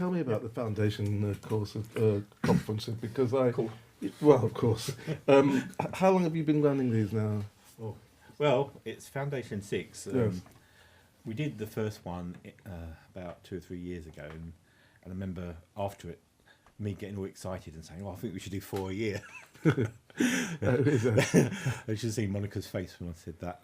tell me about the foundation course of conferences, because Cool. well, of course. How long have you been running these now? Oh, well, it's Foundation 6. Yes. We did the first one about 2 or 3 years ago, and I remember after it, me getting all excited and saying, "Oh, I think we should do 4 a year." I should see Monica's face when I said that.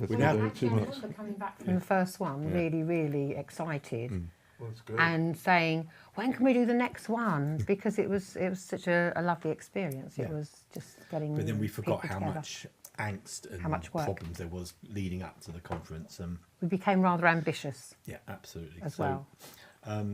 We now- now Actually, I remember coming back from the first one, Yeah. really, really excited, Well, that's good. and saying, "When can we do the next one?" Because it was such a lovely experience. It Yeah. was just getting. But then we forgot people how together. much angst and How much work. problems there was leading up to the conference. We became rather ambitious Yeah, absolutely. as well.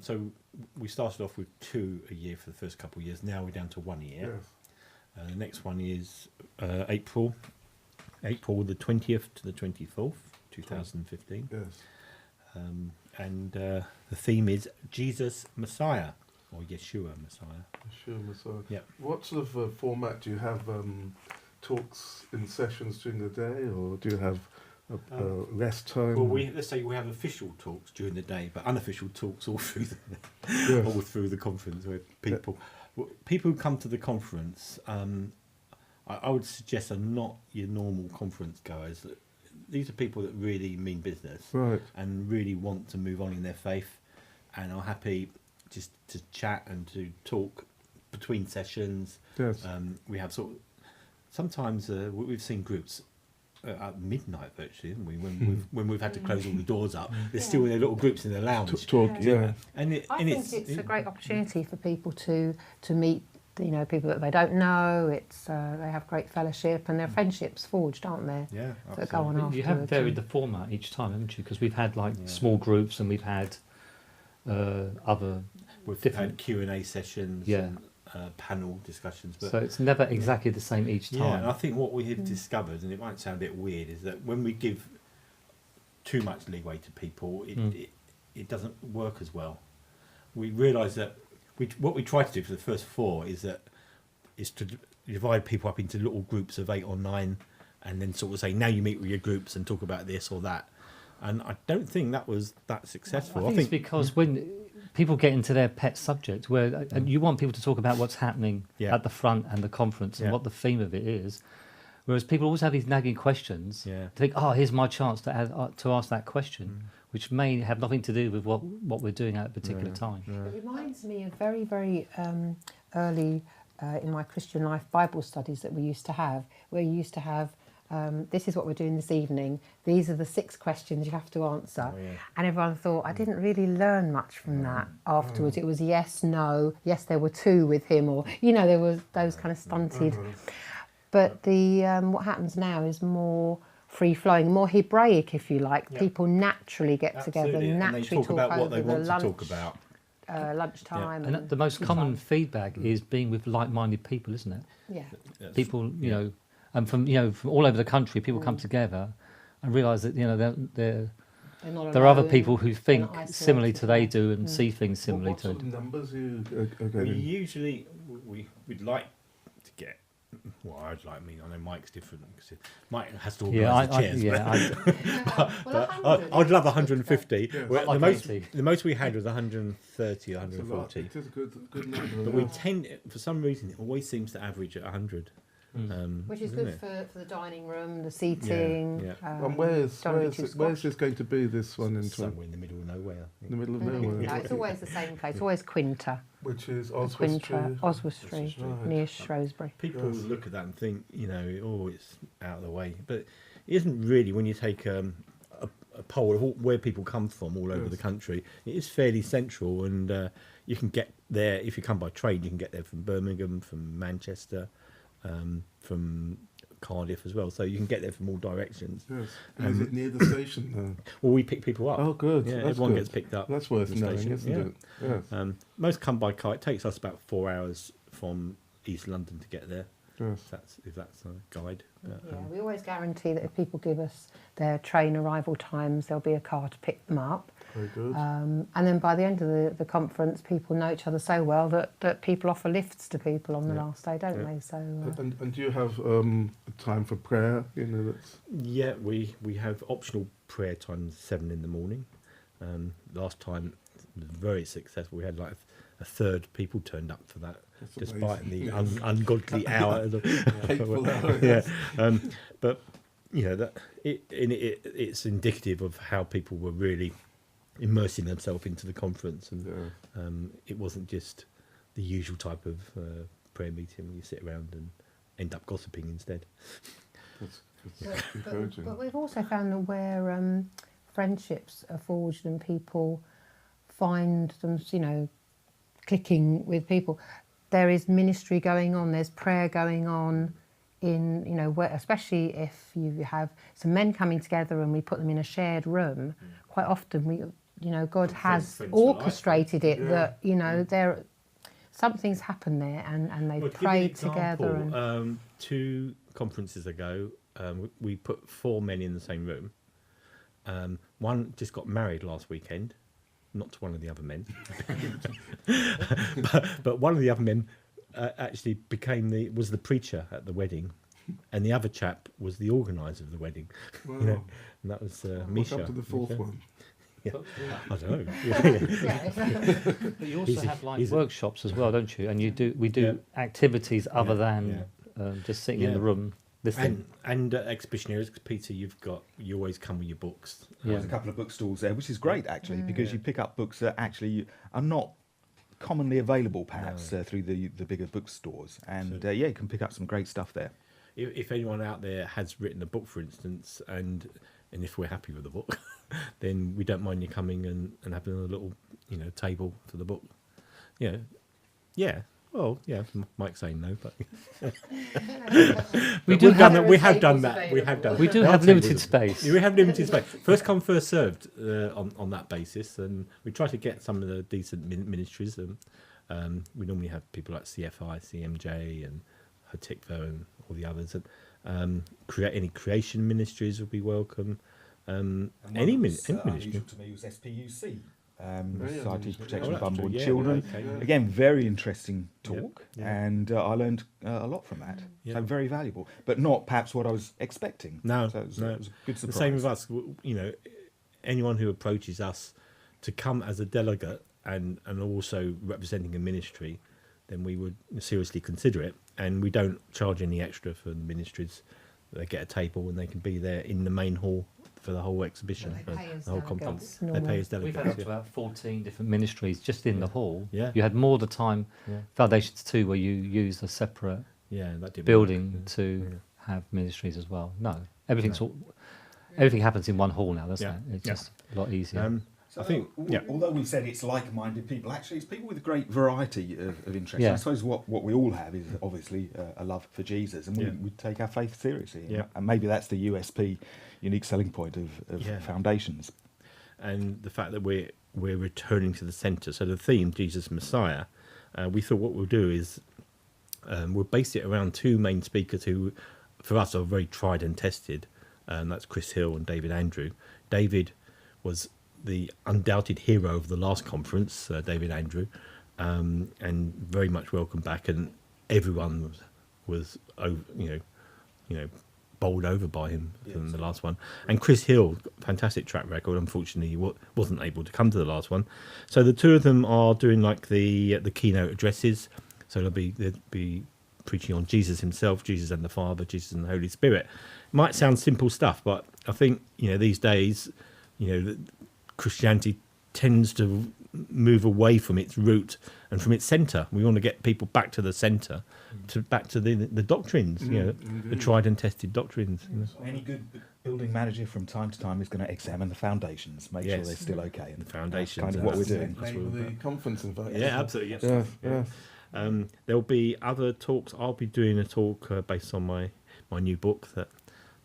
So we started off with 2 a year for the first couple of years. Now we're down to 1 a year. Yes. The next one is April the 20th to the 24th, 2015. Yes. And the theme is Jesus Messiah, or Yeshua Messiah. Sure, Messiah. Yeah. What sort of format do you have? Talks in sessions during the day, or do you have rest time? Well, let's say we have official talks during the day, but unofficial talks all through Yes. all through the conference, where people who come to the conference, I would suggest are not your normal conference goers. These are people that really mean business, Right. and really want to move on in their faith, and are happy just to chat and to talk between sessions. Yes. We have sometimes we've seen groups at midnight virtually, haven't we? When we've had to close all the doors up, they're still in their little groups in their lounge. Talk. Yeah. And I think it's a great opportunity for people to meet, people that they don't know. It's they have great fellowship, and their friendships forged, aren't they? Yeah, That go on absolutely. You have afterwards. varied the format each time, haven't you? Because we've had like Yeah. small groups, and we've had other. We've different- had Q&A sessions, Yeah. and panel discussions. But So it's never exactly the same each yeah, and time. I think what we have discovered, and it might sound a bit weird, is that when we give too much leeway to people, it doesn't work as well. We realise that what we try to do for the first 4 is to divide people up into little groups of 8 or 9, and then sort of say, now you meet with your groups and talk about this or that. And I don't think that was that successful. I think it's because when people get into their pet subject, where and you want people to talk about what's happening Yeah. at the front and the conference and Yeah. what the theme of it is, whereas people always have these nagging questions. Yeah. Think, oh, here's my chance to ask that question, which may have nothing to do with what we're doing at a particular time. It reminds me of very, very early in my Christian life Bible studies that we used to have, where you used to have, this is what we're doing this evening, these are the 6 questions you have to answer. Oh, yeah. And everyone thought, I didn't really learn much from that afterwards. It was yes, no, yes, there were 2 with him, or, there was those kind of stunted. But the what happens now is more free-flowing, more Hebraic, if you like. Yeah. People naturally get Absolutely. together, And they naturally talk about what over they the want lunch, to talk about. lunchtime. And the most common feedback is being with like-minded people, isn't it? Yeah. That's- People, and from all over the country, people come together and realise that there are other people who think similarly to they do and see things similarly What to. sort of numbers you are We getting? usually we'd like to get. Well, I know Mike's different. Because Mike has to organise the chairs. I'd love 150. Yes. Well, Like 80. the most we had was 130, It's a lot. 140. It is a good number. But we tend, for some reason, it always seems to average at 100. Which is isn't good it? for the dining room, the seating. Yeah. And where's don't be too squashed. this going to be? This one in Somewhere in the middle of nowhere. I in the think. middle of nowhere, No, it's always the same place, always Quinta. which is Quinta, Oswestry. Oswestry, Right. near Shrewsbury. People Yes. look at that and think, it's out of the way. But it isn't really when you take a poll of where people come from all over Yes. the country. It is fairly central, and you can get there, if you come by train, you can get there from Birmingham, from Manchester, from Cardiff as well. So you can get there from all directions. Yes. And is it near the station though? Well, we pick people up. Oh, good. Yeah, That's everyone good. gets picked up. That's worth at the knowing, station. isn't Yeah. it? Yes. Most come by car. It takes us about 4 hours from East London to get there. Yes. If that's a guide. But, Yeah, we always guarantee that if people give us their train arrival times, there'll be a car to pick them up. Very good. And then by the end of the conference, people know each other so well that people offer lifts to people on the Yeah. last day, don't Yeah. they? So And do you have time for prayer? That's Yeah, we have optional prayer times 7 in the morning. Last time was very successful. We had like a third people turned up for that, That's despite amazing. the ungodly hour. Hateful hour, Yeah, yes. but that it's indicative of how people were really immersing themselves into the conference, and Yeah. it wasn't just the usual type of prayer meeting where you sit around and end up gossiping instead. That's encouraging. But we've also found that where friendships are forged and people find them, clicking with people, there is ministry going on, there's prayer going on in, where, especially if you have some men coming together and we put them in a shared room, quite often God has friends for life, orchestrated it, yeah. that, there something's happened there and they've Well, to give you an prayed example, together. And 2 conferences ago, we put 4 men in the same room. One just got married last weekend, not to one of the other men, but one of the other men actually was the preacher at the wedding, and the other chap was the organizer of the wedding. Wow. And that was What's Misha. up to the fourth one? Yeah. I don't know. But you also have like he's a- workshops as well, don't you? And we do activities other than just sitting in Yeah. the room listening. And Exhibitionaries, Peter, you always come with your books. There's a couple of bookstores there, which is great actually, because you pick up books that actually are not commonly available perhaps through the bigger bookstores, and you can pick up some great stuff there. If anyone out there has written a book, for instance, and if we're happy with the book, then we don't mind you coming and having a little table for the book. Well, Mike's saying no, but We we have done tables that. We have done. We do There are have limited tables. space. We have limited space. First come, first served on that basis, and we try to get some of the decent ministries. We normally have people like CFI, CMJ, and Hatikva, and all the others. And any creation ministries would be welcome. Any ministry. unusual to me was SPUC, Society Yeah. for Protection Oh, of that's Unborn true. Yeah, Children. okay, yeah. Again, very interesting talk, yeah. and I learned a lot from that. Yeah. So very valuable, but not perhaps what I was expecting. No, so it was a good surprise. The same with us. Anyone who approaches us to come as a delegate and also representing a ministry, then we would seriously consider it. And we don't charge any extra for the ministries. They get a table and they can be there in the main hall for the whole exhibition, They pay as the whole delegates, conference. They normal. pay as We've delegates. had up to about 14 different ministries just in the hall. Yeah. You had more the time, Yeah. Foundations 2, where you used a separate Yeah, that did building work. to have ministries as well. No, everything happens in one hall now, doesn't Yeah. it? It's Yeah. just a lot easier. So I think, although we've said it's like-minded people, actually it's people with a great variety of interests. Yeah. I suppose what we all have is obviously a love for Jesus, and we take our faith seriously. Yeah. And maybe that's the USP, unique selling point of Yeah. Foundations. And the fact that we're returning to the centre. So the theme, Jesus Messiah, we thought what we'll do is we'll base it around 2 main speakers who, for us, are very tried and tested. That's Chris Hill and David Andrew. David was the undoubted hero of the last conference, David Andrew, and very much welcome back. And everyone was bowled over by him from the last one. And Chris Hill, fantastic track record. Unfortunately, he wasn't able to come to the last one. So the 2 of them are doing like the keynote addresses. So they'll be preaching on Jesus himself, Jesus and the Father, Jesus and the Holy Spirit. Might sound simple stuff, but I think these days, Christianity tends to move away from its root and from its centre. We want to get people back to the centre, back to the doctrines, the tried and tested doctrines. Any good building manager from time to time is going to examine the foundations, make sure they're still okay. And The foundations, that's kind of what we're that's- doing. Name of the conference invite. Yeah, absolutely. Yeah, yeah. There'll be other talks. I'll be doing a talk based on my new book that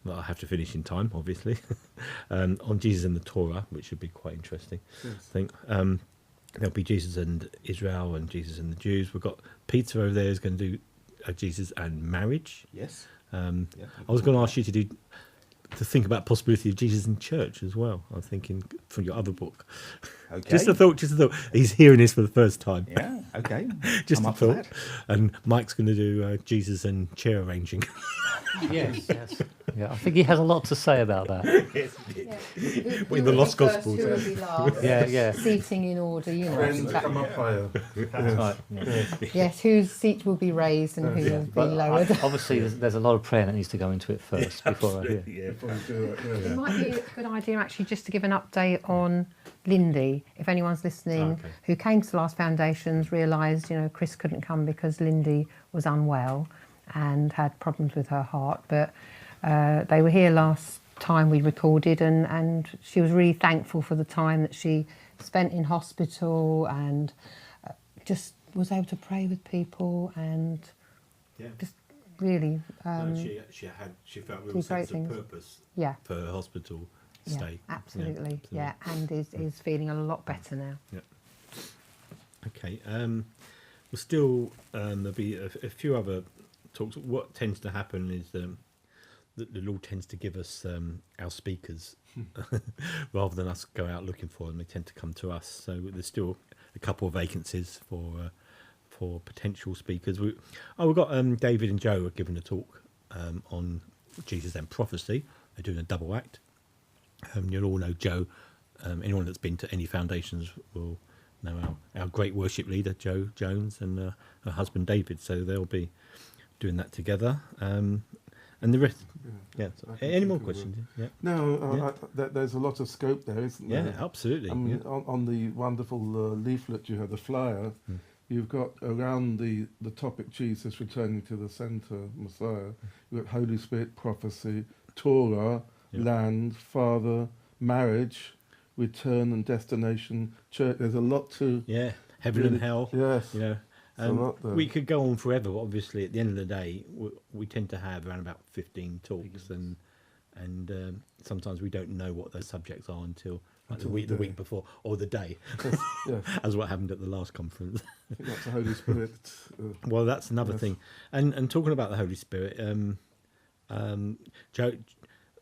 I have to finish in time, obviously, on Jesus and the Torah, which should be quite interesting. Yes. I think there'll be Jesus and Israel and Jesus and the Jews. We've got Peter over there who's going to do Jesus and marriage. Yes. I was going to ask you to think about possibility of Jesus in church as well. I'm thinking from your other book. Okay. Just a thought. He's hearing this for the first time. Yeah. Okay. Just I'm a up for thought. that. And Mike's going to do Jesus and chair arranging. Yes, yes. Yeah, I think he has a lot to say about that. In the Lost Gospels. Who will be last? Yeah. Seating in order, you know. Friends, come up higher. That's right. Yeah. Yes, whose seat will be raised and who will be But lowered. obviously, there's a lot of prayer that needs to go into it first before I hear. Yeah. Before you do it, It yeah. might be a good idea actually just to give an update on Lindy, if anyone's listening, Okay. who came to the last Foundations, realised, Chris couldn't come because Lindy was unwell and had problems with her heart. But they were here last time we recorded, and she was really thankful for the time that she spent in hospital and just was able to pray with people and Yeah. just really, she felt do real great sense of things. purpose yeah. for her hospital Yeah, stay. absolutely, yeah, and is feeling a lot better now. Okay. We'll still there'll be a few other talks. What tends to happen is that the Lord tends to give us our speakers rather than us go out looking for them. They tend to come to us. So there's still a couple of vacancies for potential speakers. We've got David and Joe are giving a talk on Jesus and prophecy. They're doing a double act. You'll all know Joe. Anyone that's been to any Foundations will know our great worship leader, Joe Jones, and her husband, David. So they'll be doing that together. And the rest... Yeah. Any more questions? Yeah. No, there's a lot of scope there, isn't there? Yeah, absolutely. I mean, on the wonderful leaflet you have, the flyer, you've got around the topic Jesus returning to the centre, Messiah, you've got Holy Spirit, prophecy, Torah, land, Father, marriage, return and destination, church. There's a lot to... Yeah, heaven and hell. Yes. You know, a lot there. we could go on forever, but obviously at the end of the day, we tend to have around about 15 talks, and sometimes we don't know what those subjects are until like the week before, or the day, Yes. as what happened at the last conference. I think that's the Holy Spirit. Well, that's another Yes. thing. And talking about the Holy Spirit, Joe,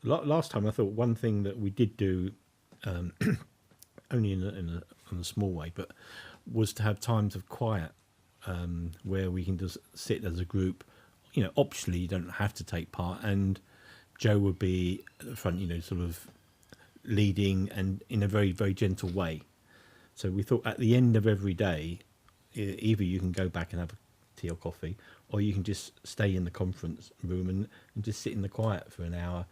last time I thought one thing that we did do, only in a small way, but was to have times of quiet where we can just sit as a group. Optionally, you don't have to take part, and Joe would be at the front, sort of leading and in a very, very gentle way. So we thought at the end of every day, either you can go back and have a tea or coffee, or you can just stay in the conference room and just sit in the quiet for an hour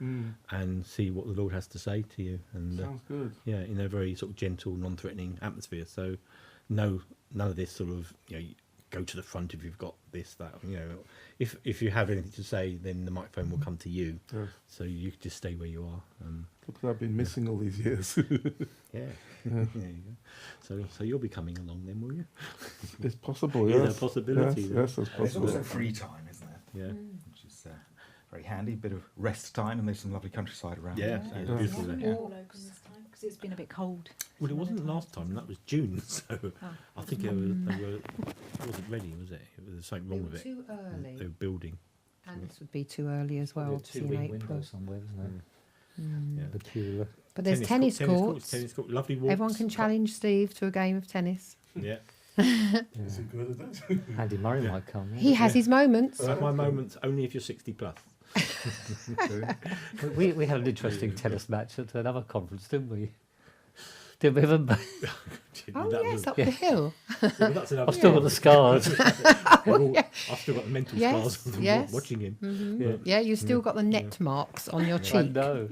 and see what the Lord has to say to you. And Sounds good. yeah, in a very sort of gentle, non-threatening atmosphere. So none of this sort of, go to the front if you've got this, that, if you have anything to say, then the microphone will come to you. Yes. So you could just stay where you are. Look, I've been missing all these years. Yeah. There you go. So you'll be coming along then, will you? It's possible, Is there yes. a possibility Yes, there? yes, it's There's possible. also free time, isn't there? Yeah. Which is very handy. Bit of rest time, and there's some lovely countryside around. Yeah, So- it's Yeah. beautiful there. All open this time because it's been a bit cold. Well, it wasn't last time. That was June, so Oh. I think it wasn't ready, was it? There was something wrong with it. Too early, They were building. and this would be too early as well. Two in wing April. windows somewhere, isn't Yeah. it? The two. But there's tennis courts. Tennis court, lovely walks. Everyone can challenge Steve to a game of tennis. Yeah. Is it good at that? Andy Murray might come. Yeah. He has his moments. I have my moments only if you're 60 plus. Okay. We had an interesting tennis match at another conference, didn't we? Did we remember? Oh That yes, was- up the hill. That's another I've still got the scars. I've still got the mental Yes, scars from yes. watching him. Yeah. Yeah, you've still got the net marks on your I cheek. know.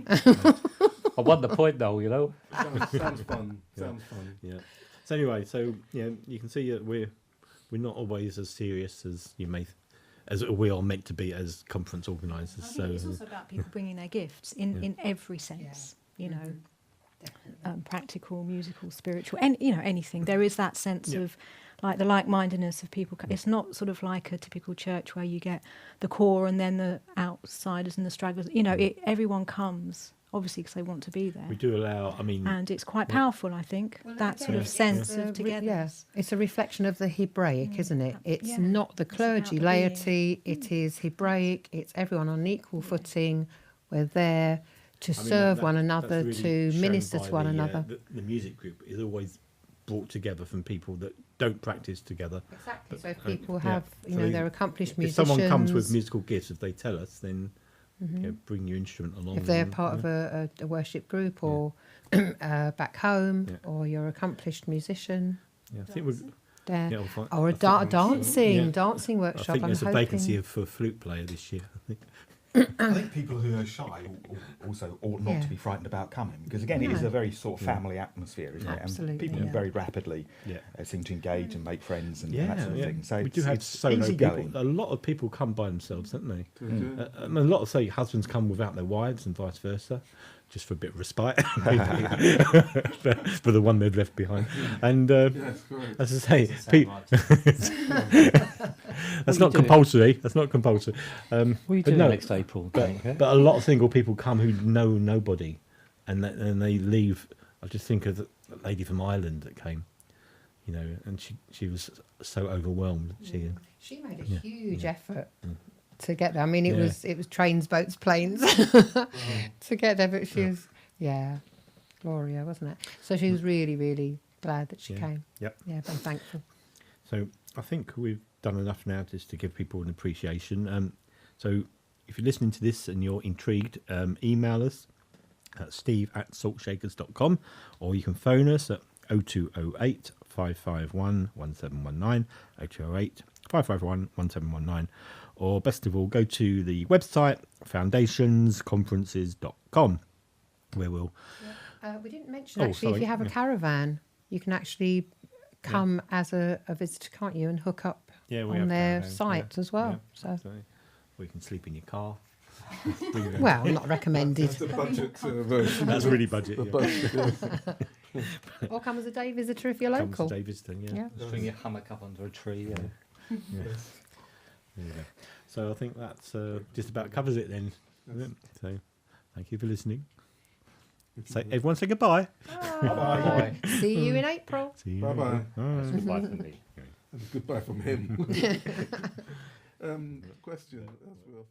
I won the point though, Sounds fun. Sounds fun. Yeah. So anyway, you can see that we're not always as serious as as we are meant to be as conference organisers. I think So it's also about people bringing their gifts in every sense. Practical, musical, spiritual, and anything. There is that sense of like the like-mindedness of people. It's not sort of like a typical church where you get the core and then the outsiders and the stragglers. Everyone comes obviously because they want to be there. we do allow. And it's quite powerful, I think, that sort of sense of togetherness. Yeah, it's a reflection of the Hebraic, isn't it? It's Yeah. not the It's clergy, about the laity. It is Hebraic. It's everyone on equal footing. We're there to serve one another, to minister to one another. The music group is always brought together from people that don't practice together. Exactly. But, So if people yeah. have, So they're accomplished If musicians. someone comes with musical gifts, if they tell us, then bring your instrument along. If they're and, part of a worship group or back home, Yeah. or you're an accomplished musician, yeah, I think we're. there, Yeah, we'll find- or a I think- dancing I workshop. think I'm there's a hoping. vacancy for a flute player this year. I think. I think people who are shy also ought not Yeah. to be frightened about coming, because again, it is No. a very sort of family atmosphere, isn't it? Absolutely, And people yeah. very rapidly Yeah. Seem to engage and make friends and Yeah, that sort of yeah. thing. So we do have it's solo easy people. going. A lot of people come by themselves, don't they? They do. A lot of say husbands come without their wives and vice versa, just for a bit of respite for the one they've left behind. And Yes, great. as I say, that's you not doing? compulsory. That's not compulsory. What are you But doing no, next April? Frank, eh? But a lot of single people come who know nobody, and they leave. I just think of the lady from Ireland that came, and she was so overwhelmed. She made a Yeah. huge Yeah. effort to get there. I mean, it Yeah. was trains, boats, planes to get there, but she was Gloria, wasn't it? So she was really, really glad that she Yeah. came. Yep. Yeah, I'm thankful. So I think we've done enough now just to give people an appreciation. So if you're listening to this and you're intrigued, email us at steve@saltshakers.com, or you can phone us at 0208 551 1719, 0208 551 1719, or best of all, go to the website foundationsconferences.com, where we'll... We didn't mention, Oh, actually, if sorry, you have a yeah. caravan, you can actually come as a visitor, can't you, and hook up Yeah, we on have their caravans, site as well. yeah. So, Or you can sleep in your car. well, not recommended. That's the budget version. That's really budget. The Yeah. budget, yes. Or come as a day visitor if you're Comes local. to Daviston, yeah. Yeah. String your hammock up under a tree. Yeah. There you go. So I think that's just about covers it then. isn't it? So thank you for listening. Everyone say goodbye. Bye. See you in April. See you. Bye-bye. Bye. Goodbye from me. Goodbye from him. Question as well.